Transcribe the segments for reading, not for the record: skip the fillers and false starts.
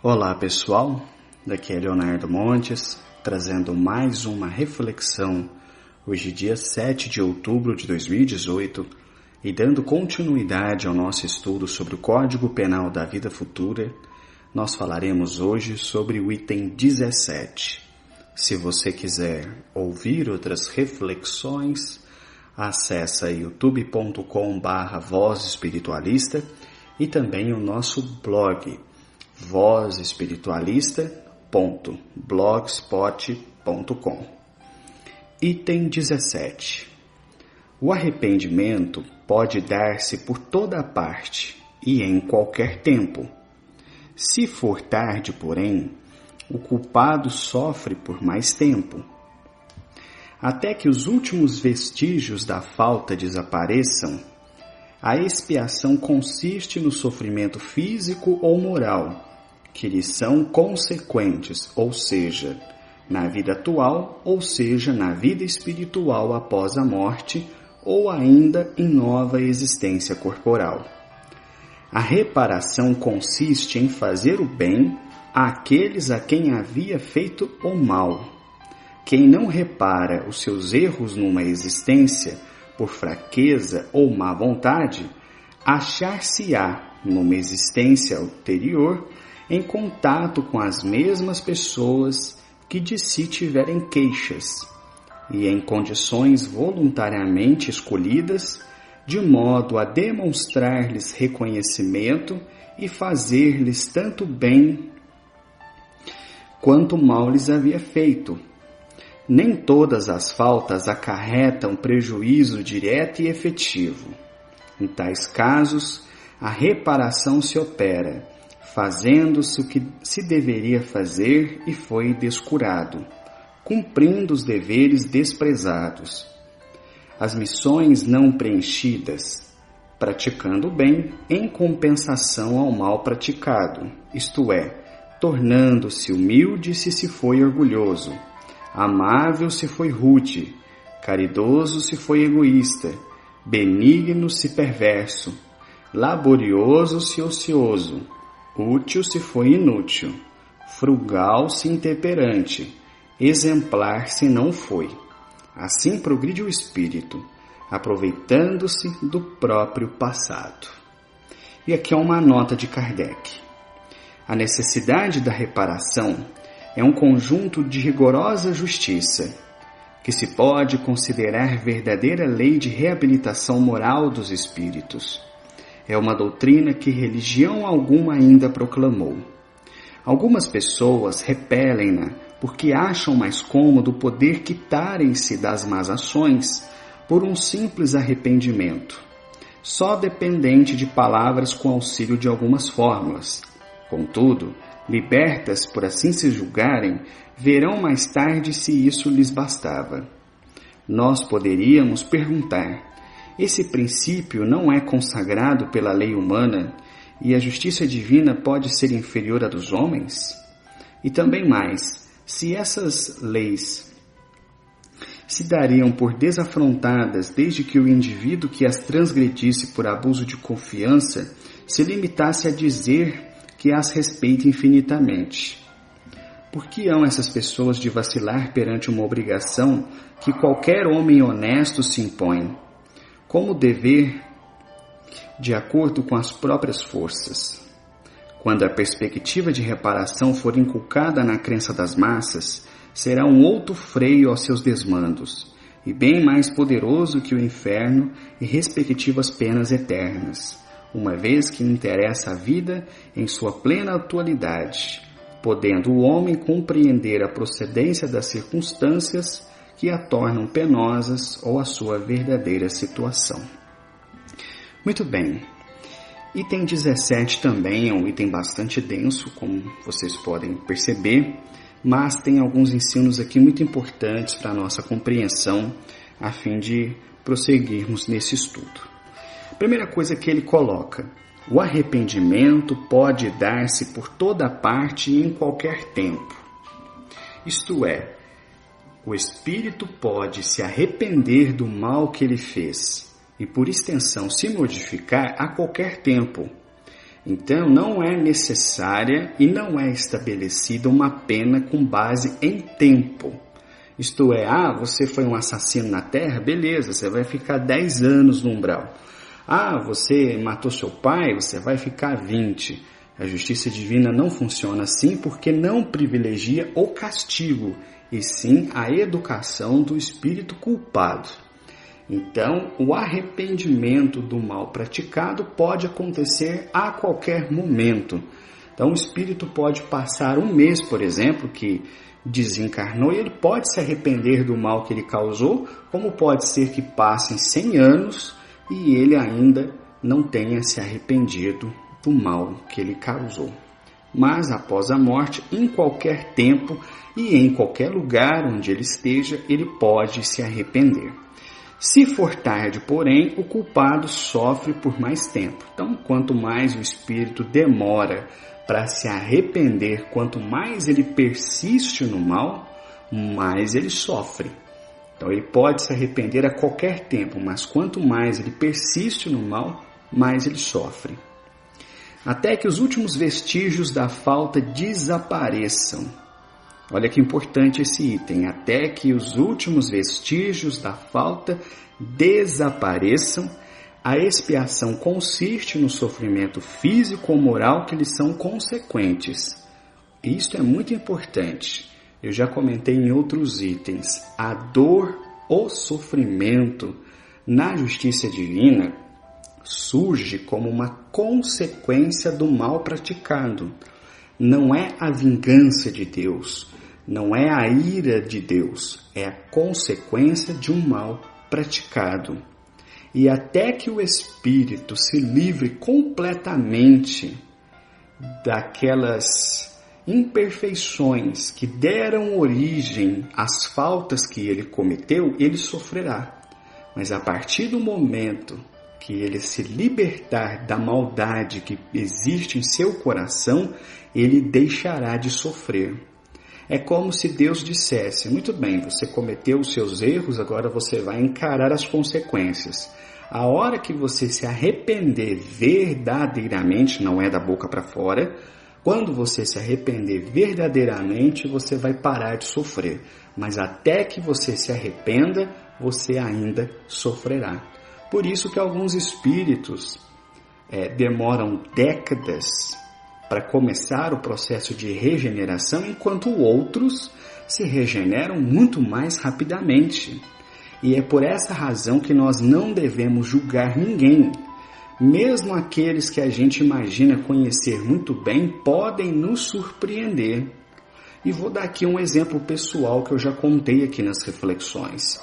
Olá pessoal, daqui é Leonardo Montes, trazendo mais uma reflexão, hoje dia 7 de outubro de 2018, e dando continuidade ao nosso estudo sobre o Código Penal da Vida Futura, nós falaremos hoje sobre o item 17. Se você quiser ouvir outras reflexões, acessa youtube.com/Voz Espiritualista e também o nosso blog vozespiritualista.blogspot.com. Item 17. O arrependimento pode dar-se por toda parte e em qualquer tempo. Se for tarde, porém, o culpado sofre por mais tempo. Até que os últimos vestígios da falta desapareçam, a expiação consiste no sofrimento físico ou moral, que lhe são consequentes, ou seja, na vida atual, ou seja, na vida espiritual após a morte, ou ainda em nova existência corporal. A reparação consiste em fazer o bem àqueles a quem havia feito o mal. Quem não repara os seus erros numa existência, por fraqueza ou má vontade, achar-se-á, numa existência ulterior, em contato com as mesmas pessoas que de si tiverem queixas, e em condições voluntariamente escolhidas, de modo a demonstrar-lhes reconhecimento e fazer-lhes tanto bem quanto mal lhes havia feito. Nem todas as faltas acarretam prejuízo direto e efetivo. Em tais casos, a reparação se opera, fazendo-se o que se deveria fazer e foi descurado, cumprindo os deveres desprezados. As missões não preenchidas, praticando o bem em compensação ao mal praticado, isto é, tornando-se humilde se foi orgulhoso, amável se foi rude, caridoso se foi egoísta, benigno se perverso, laborioso se ocioso, útil se foi inútil, frugal se intemperante, exemplar se não foi. Assim progride o espírito, aproveitando-se do próprio passado. E aqui é uma nota de Kardec. A necessidade da reparação é um conjunto de rigorosa justiça, que se pode considerar verdadeira lei de reabilitação moral dos espíritos. É uma doutrina que religião alguma ainda proclamou. Algumas pessoas repelem-na porque acham mais cômodo poder quitarem-se das más ações por um simples arrependimento, só dependente de palavras com auxílio de algumas fórmulas. Contudo, libertas por assim se julgarem, verão mais tarde se isso lhes bastava. Nós poderíamos perguntar: esse princípio não é consagrado pela lei humana e a justiça divina pode ser inferior à dos homens? E também mais, se essas leis se dariam por desafrontadas desde que o indivíduo que as transgredisse por abuso de confiança se limitasse a dizer que as respeita infinitamente. Por que hão essas pessoas de vacilar perante uma obrigação que qualquer homem honesto se impõe, como dever de acordo com as próprias forças? Quando a perspectiva de reparação for inculcada na crença das massas, será um outro freio aos seus desmandos, e bem mais poderoso que o inferno e respectivas penas eternas, uma vez que interessa a vida em sua plena atualidade, podendo o homem compreender a procedência das circunstâncias que a tornam penosas ou a sua verdadeira situação. Muito bem. Item 17 também é um item bastante denso, como vocês podem perceber, mas tem alguns ensinos aqui muito importantes para a nossa compreensão, a fim de prosseguirmos nesse estudo. A primeira coisa que ele coloca: o arrependimento pode dar-se por toda parte e em qualquer tempo. Isto é, o espírito pode se arrepender do mal que ele fez e, por extensão, se modificar a qualquer tempo. Então, não é necessária e não é estabelecida uma pena com base em tempo. Isto é, você foi um assassino na terra, beleza, você vai ficar 10 anos no umbral. Você matou seu pai, você vai ficar 20. A justiça divina não funciona assim porque não privilegia o castigo, e sim a educação do espírito culpado. Então, o arrependimento do mal praticado pode acontecer a qualquer momento. Então, o espírito pode passar um mês, por exemplo, que desencarnou, e ele pode se arrepender do mal que ele causou, como pode ser que passem 100 anos e ele ainda não tenha se arrependido do mal que ele causou. Mas, após a morte, em qualquer tempo e em qualquer lugar onde ele esteja, ele pode se arrepender. Se for tarde, porém, o culpado sofre por mais tempo. Então, quanto mais o espírito demora para se arrepender, quanto mais ele persiste no mal, mais ele sofre. Então, ele pode se arrepender a qualquer tempo, mas quanto mais ele persiste no mal, mais ele sofre. Até que os últimos vestígios da falta desapareçam. Olha que importante esse item. Até que os últimos vestígios da falta desapareçam, a expiação consiste no sofrimento físico ou moral que lhes são consequentes. Isto é muito importante. Eu já comentei em outros itens. A dor, o sofrimento na justiça divina surge como uma consequência do mal praticado. Não é a vingança de Deus, não é a ira de Deus, é a consequência de um mal praticado. E até que o espírito se livre completamente daquelas imperfeições que deram origem às faltas que ele cometeu, ele sofrerá. Mas a partir do momento que ele se libertar da maldade que existe em seu coração, ele deixará de sofrer. É como se Deus dissesse: muito bem, você cometeu os seus erros, agora você vai encarar as consequências. A hora que você se arrepender verdadeiramente, não é da boca para fora, quando você se arrepender verdadeiramente, você vai parar de sofrer. Mas até que você se arrependa, você ainda sofrerá. Por isso que alguns espíritos demoram décadas para começar o processo de regeneração, enquanto outros se regeneram muito mais rapidamente. E é por essa razão que nós não devemos julgar ninguém. Mesmo aqueles que a gente imagina conhecer muito bem podem nos surpreender. E vou dar aqui um exemplo pessoal que eu já contei aqui nas reflexões.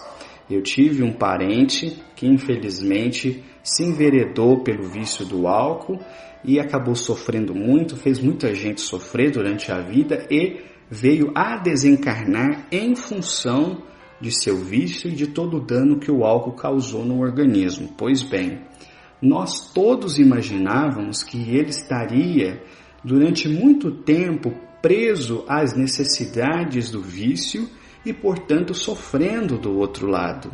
Eu tive um parente que infelizmente se enveredou pelo vício do álcool e acabou sofrendo muito, fez muita gente sofrer durante a vida e veio a desencarnar em função de seu vício e de todo o dano que o álcool causou no organismo. Pois bem, nós todos imaginávamos que ele estaria durante muito tempo preso às necessidades do vício e, portanto, sofrendo do outro lado.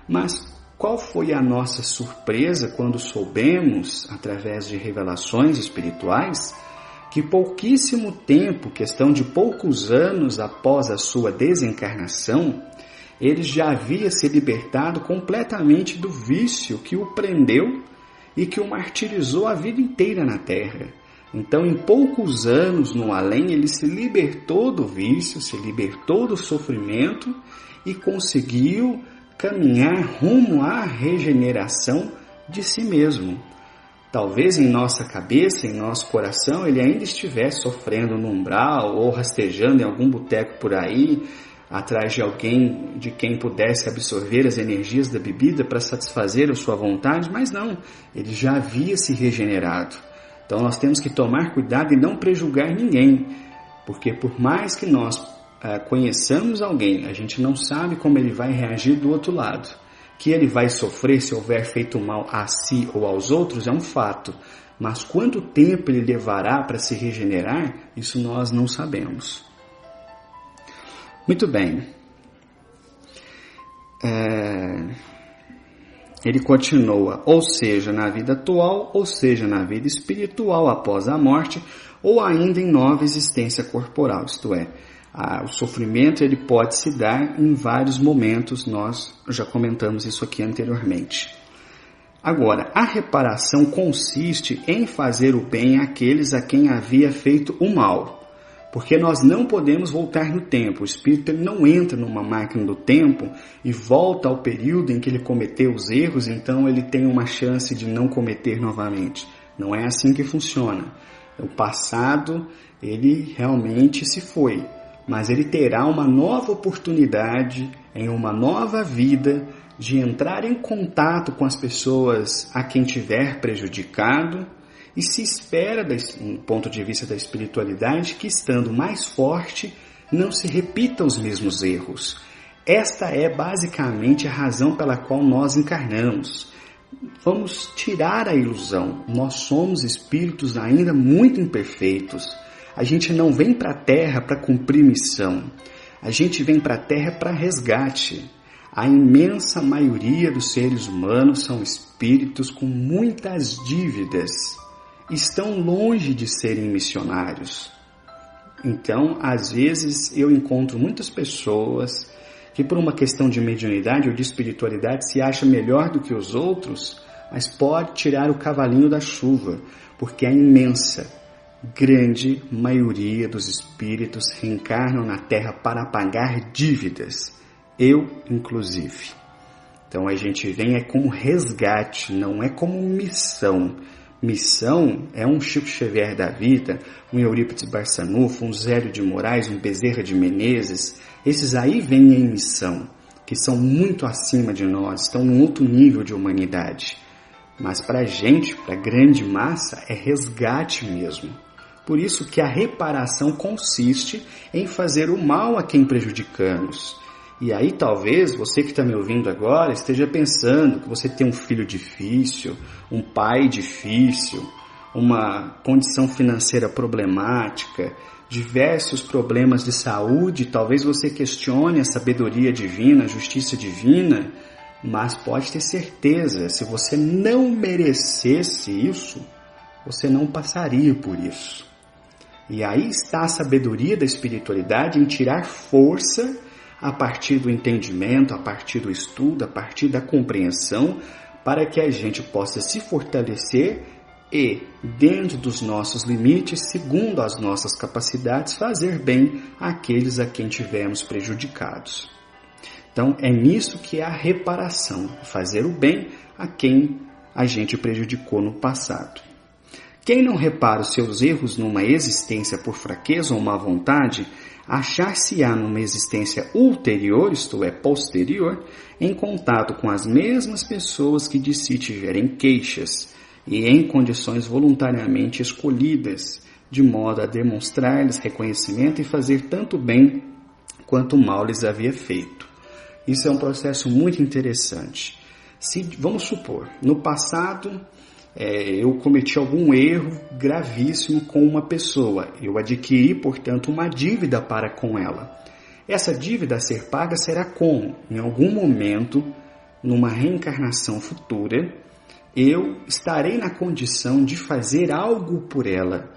Mas qual foi a nossa surpresa quando soubemos, através de revelações espirituais, que pouquíssimo tempo, questão de poucos anos após a sua desencarnação, ele já havia se libertado completamente do vício que o prendeu e que o martirizou a vida inteira na Terra. Então, em poucos anos no além, ele se libertou do vício, se libertou do sofrimento e conseguiu caminhar rumo à regeneração de si mesmo. Talvez em nossa cabeça, em nosso coração, ele ainda estivesse sofrendo no umbral ou rastejando em algum boteco por aí, atrás de alguém de quem pudesse absorver as energias da bebida para satisfazer a sua vontade, mas não, ele já havia se regenerado. Então nós temos que tomar cuidado e não prejulgar ninguém, porque por mais que nós conheçamos alguém, a gente não sabe como ele vai reagir do outro lado. Que ele vai sofrer se houver feito mal a si ou aos outros é um fato, mas quanto tempo ele levará para se regenerar, isso nós não sabemos. Muito bem. Ele continua, ou seja, na vida atual, ou seja, na vida espiritual após a morte, ou ainda em nova existência corporal, isto é, o sofrimento ele pode se dar em vários momentos, nós já comentamos isso aqui anteriormente. Agora, a reparação consiste em fazer o bem àqueles a quem havia feito o mal, porque nós não podemos voltar no tempo. O espírito ele não entra numa máquina do tempo e volta ao período em que ele cometeu os erros, então ele tem uma chance de não cometer novamente. Não é assim que funciona. O passado, ele realmente se foi, mas ele terá uma nova oportunidade, em uma nova vida, de entrar em contato com as pessoas a quem tiver prejudicado, e se espera, do ponto de vista da espiritualidade, que estando mais forte, não se repita os mesmos erros. Esta é basicamente a razão pela qual nós encarnamos. Vamos tirar a ilusão. Nós somos espíritos ainda muito imperfeitos. A gente não vem para a Terra para cumprir missão. A gente vem para a Terra para resgate. A imensa maioria dos seres humanos são espíritos com muitas dívidas. Estão longe de serem missionários. Então, às vezes, eu encontro muitas pessoas que por uma questão de mediunidade ou de espiritualidade se acha melhor do que os outros, mas pode tirar o cavalinho da chuva, porque a imensa, grande maioria dos espíritos reencarnam na Terra para pagar dívidas, eu inclusive. Então a gente vem como resgate, não é como missão. Missão é um Chico Xavier da vida, um Eurípides Barçanufo, um Zélio de Moraes, um Bezerra de Menezes. Esses aí vêm em missão, que são muito acima de nós, estão em outro nível de humanidade. Mas para a gente, para a grande massa, é resgate mesmo. Por isso que a reparação consiste em fazer o mal a quem prejudicamos. E aí talvez você que está me ouvindo agora esteja pensando que você tem um filho difícil, um pai difícil, uma condição financeira problemática, diversos problemas de saúde. Talvez você questione a sabedoria divina, a justiça divina, mas pode ter certeza, se você não merecesse isso, você não passaria por isso. E aí está a sabedoria da espiritualidade em tirar força a partir do entendimento, a partir do estudo, a partir da compreensão, para que a gente possa se fortalecer e, dentro dos nossos limites, segundo as nossas capacidades, fazer bem àqueles a quem tivermos prejudicados. Então, é nisso que é a reparação, fazer o bem a quem a gente prejudicou no passado. Quem não repara os seus erros numa existência por fraqueza ou má vontade, achar-se-á numa existência ulterior, isto é, posterior, em contato com as mesmas pessoas que de si tiverem queixas e em condições voluntariamente escolhidas, de modo a demonstrar-lhes reconhecimento e fazer tanto bem quanto mal lhes havia feito. Isso é um processo muito interessante. Vamos supor, no passado eu cometi algum erro gravíssimo com uma pessoa. Eu adquiri, portanto, uma dívida para com ela. Essa dívida a ser paga será como? Em algum momento, numa reencarnação futura, eu estarei na condição de fazer algo por ela.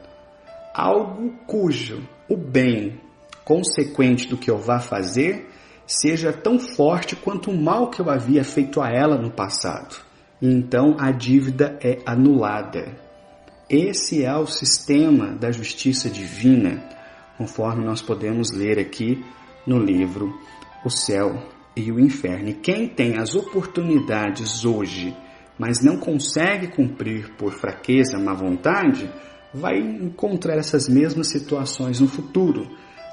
Algo cujo o bem consequente do que eu vá fazer seja tão forte quanto o mal que eu havia feito a ela no passado. Então a dívida é anulada. Esse é o sistema da justiça divina, conforme nós podemos ler aqui no livro O Céu e o Inferno. E quem tem as oportunidades hoje, mas não consegue cumprir por fraqueza, má vontade, vai encontrar essas mesmas situações no futuro.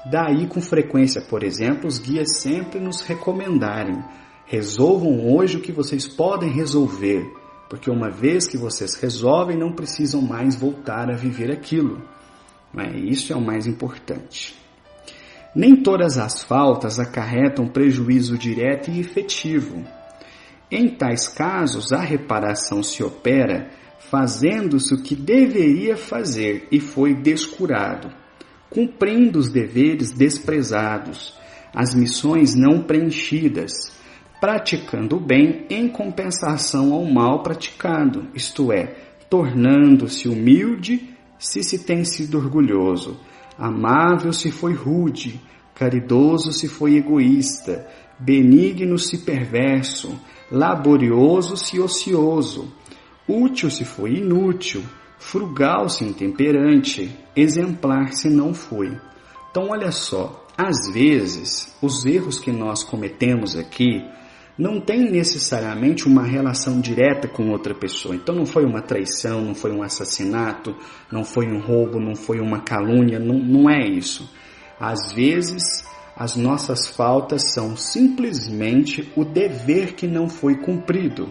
Daí, com frequência, por exemplo, os guias sempre nos recomendarem: resolvam hoje o que vocês podem resolver, porque uma vez que vocês resolvem, não precisam mais voltar a viver aquilo. Isso é o mais importante. Nem todas as faltas acarretam prejuízo direto e efetivo. Em tais casos, a reparação se opera fazendo-se o que deveria fazer e foi descurado, cumprindo os deveres desprezados, as missões não preenchidas, praticando o bem em compensação ao mal praticado, isto é, tornando-se humilde se tem sido orgulhoso, amável se foi rude, caridoso se foi egoísta, benigno se perverso, laborioso se ocioso, útil se foi inútil, frugal se intemperante, exemplar se não foi. Então olha só, às vezes os erros que nós cometemos aqui não tem necessariamente uma relação direta com outra pessoa. Então não foi uma traição, não foi um assassinato, não foi um roubo, não foi uma calúnia, não é isso. Às vezes as nossas faltas são simplesmente o dever que não foi cumprido.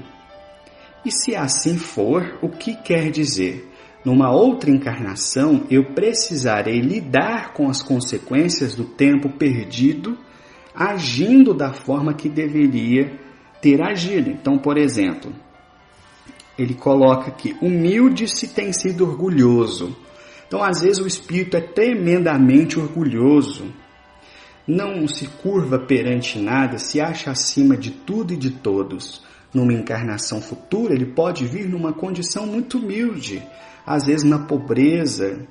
E se assim for, o que quer dizer? Numa outra encarnação eu precisarei lidar com as consequências do tempo perdido agindo da forma que deveria ter agido. Então, por exemplo, ele coloca aqui, humilde se tem sido orgulhoso. Então, às vezes o espírito é tremendamente orgulhoso, não se curva perante nada, se acha acima de tudo e de todos. Numa encarnação futura, ele pode vir numa condição muito humilde, às vezes na pobreza,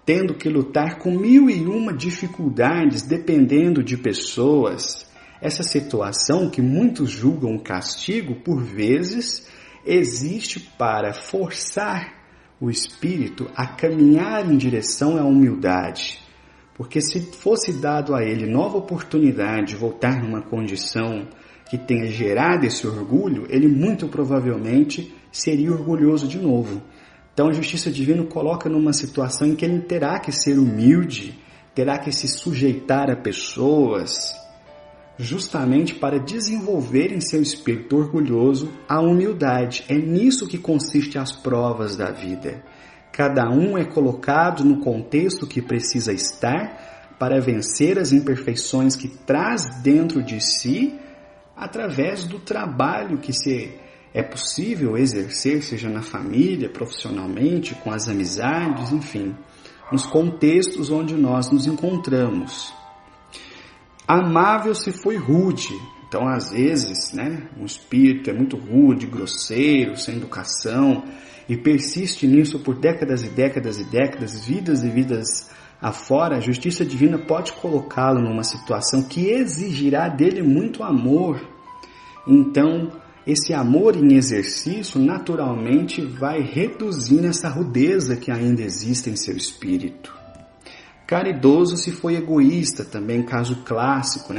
tendo que lutar com 1001 dificuldades, dependendo de pessoas. Essa situação que muitos julgam castigo, por vezes, existe para forçar o espírito a caminhar em direção à humildade. Porque se fosse dado a ele nova oportunidade de voltar numa condição que tenha gerado esse orgulho, ele muito provavelmente seria orgulhoso de novo. Então a justiça divina coloca numa situação em que ele terá que ser humilde, terá que se sujeitar a pessoas, justamente para desenvolver em seu espírito orgulhoso a humildade. É nisso que consiste as provas da vida. Cada um é colocado no contexto que precisa estar para vencer as imperfeições que traz dentro de si, através do trabalho que é possível exercer, seja na família, profissionalmente, com as amizades, enfim, nos contextos onde nós nos encontramos. Amável se foi rude. Então, às vezes, um espírito é muito rude, grosseiro, sem educação, e persiste nisso por décadas e décadas e décadas, vidas e vidas afora. A justiça divina pode colocá-lo numa situação que exigirá dele muito amor. Então, esse amor em exercício naturalmente vai reduzindo essa rudeza que ainda existe em seu espírito. Caridoso se foi egoísta, também caso clássico,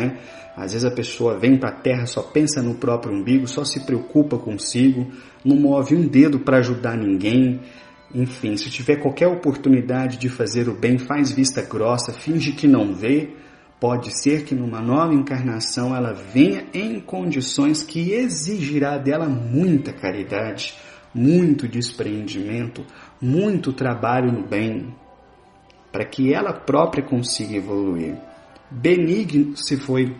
Às vezes a pessoa vem para a Terra, só pensa no próprio umbigo, só se preocupa consigo, não move um dedo para ajudar ninguém. Enfim, se tiver qualquer oportunidade de fazer o bem, faz vista grossa, finge que não vê. Pode ser que numa nova encarnação ela venha em condições que exigirá dela muita caridade, muito despreendimento, muito trabalho no bem, para que ela própria consiga evoluir. Benigno se foi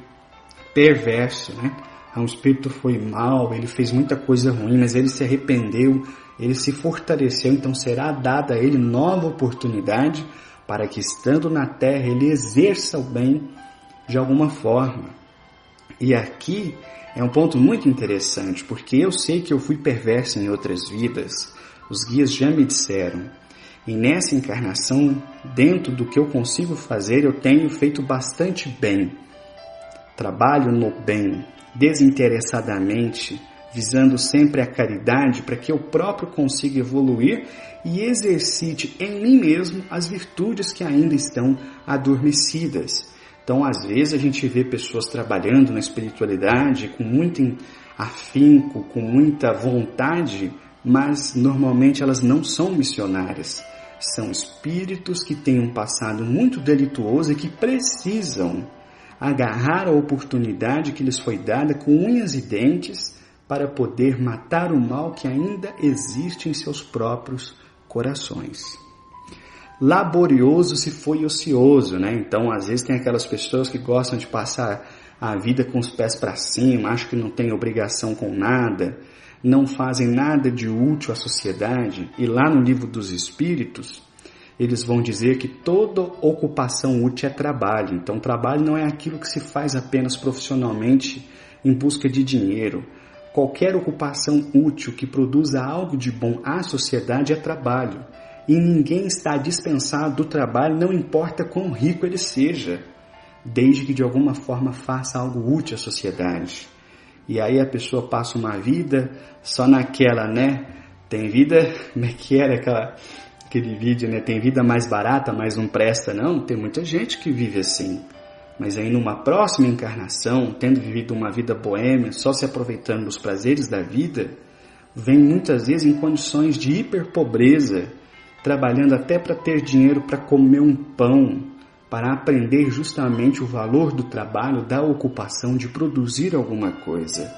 perverso, Um espírito foi mau, ele fez muita coisa ruim, mas ele se arrependeu, ele se fortaleceu, então será dada a ele nova oportunidade para que, estando na terra, ele exerça o bem de alguma forma. E aqui é um ponto muito interessante, porque eu sei que eu fui perverso em outras vidas, os guias já me disseram, e nessa encarnação, dentro do que eu consigo fazer, eu tenho feito bastante bem. Trabalho no bem, desinteressadamente, visando sempre a caridade para que eu próprio consiga evoluir e exercite em mim mesmo as virtudes que ainda estão adormecidas. Então, às vezes, a gente vê pessoas trabalhando na espiritualidade com muito afinco, com muita vontade, mas normalmente elas não são missionárias. São espíritos que têm um passado muito delituoso e que precisam agarrar a oportunidade que lhes foi dada com unhas e dentes para poder matar o mal que ainda existe em seus próprios corações. Laborioso se foi ocioso, Então, às vezes tem aquelas pessoas que gostam de passar a vida com os pés para cima, acham que não tem obrigação com nada, não fazem nada de útil à sociedade, e lá no livro dos Espíritos, eles vão dizer que toda ocupação útil é trabalho. Então, trabalho não é aquilo que se faz apenas profissionalmente em busca de dinheiro. Qualquer ocupação útil que produza algo de bom à sociedade é trabalho. E ninguém está dispensado do trabalho, não importa quão rico ele seja, desde que de alguma forma faça algo útil à sociedade. E aí a pessoa passa uma vida só naquela, né? Tem vida, como é que era aquele vídeo, né? Tem vida mais barata, mas não presta, não? Tem muita gente que vive assim. Mas aí numa próxima encarnação, tendo vivido uma vida boêmia, só se aproveitando dos prazeres da vida, vem muitas vezes em condições de hiperpobreza, trabalhando até para ter dinheiro para comer um pão, para aprender justamente o valor do trabalho, da ocupação, de produzir alguma coisa.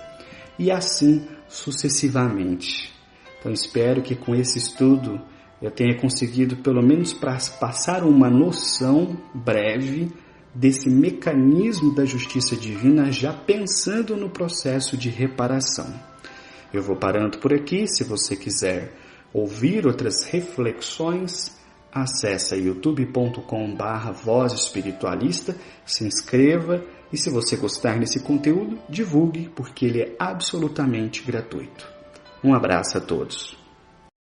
E assim sucessivamente. Então espero que com esse estudo eu tenha conseguido pelo menos passar uma noção breve desse mecanismo da justiça divina, já pensando no processo de reparação. Eu vou parando por aqui. Se você quiser ouvir outras reflexões, acesse youtube.com/Voz Espiritualista, se inscreva e, se você gostar desse conteúdo, divulgue, porque ele é absolutamente gratuito. Um abraço a todos.